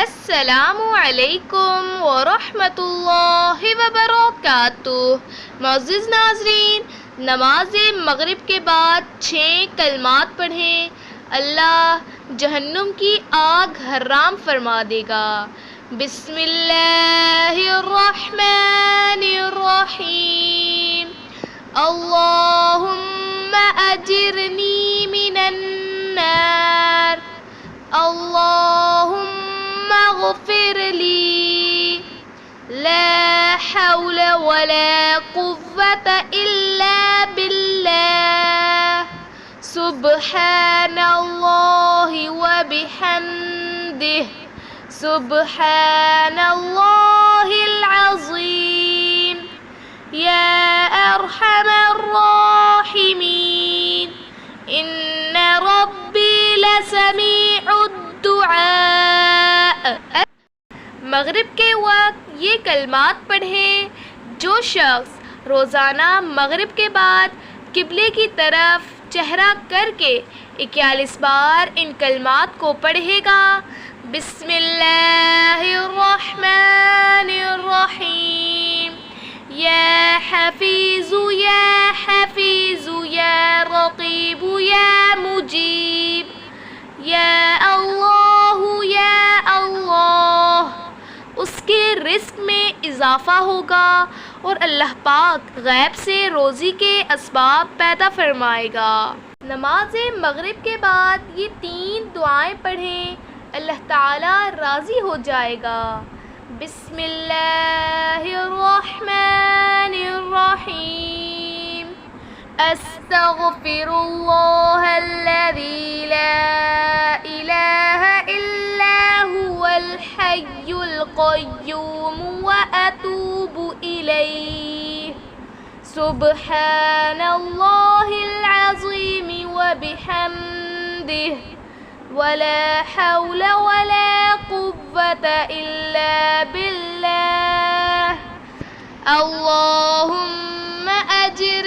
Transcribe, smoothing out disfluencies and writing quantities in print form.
السلام علیکم ورحمۃ اللہ وبرکاتہ۔ معزز ناظرین، نماز مغرب کے بعد 6 کلمات پڑھیں، اللہ جہنم کی آگ حرام فرما دے گا۔ بسم اللہ الرحمن الرحیم، اللہم اجرنی من النار، اللہم اغفر لی، لا حول ولا قوة الا باللہ، سبحان اللہ وبحمدہ، سبحان اللہ العظیم، یا ارحم الراحمین، ان ربی لسمیع الدعاء۔ مغرب کے وقت یہ کلمات پڑھیں۔ جو شخص روزانہ مغرب کے بعد قبلے کی طرف چہرہ کر کے 41 بار ان کلمات کو پڑھے گا، بسم اللہ الرحمن الرحیم، یا حفیظ یا حفیظ یا رقیب یا مجیب، یا اللہ، اس کے رزق میں اضافہ ہوگا اور اللہ پاک غیب سے روزی کے اسباب پیدا فرمائے گا۔ نماز مغرب کے بعد یہ 3 دعائیں پڑھیں، اللہ تعالی راضی ہو جائے گا۔ بسم اللہ الرحمن الرحیم، استغفر اللہ الذی لا الہ الا هو الحی القیوم واتوب الیہ، سبحان اللہ العظیم وبحمدہ، ولا حول ولا قوة الا باللہ، اللہم اجر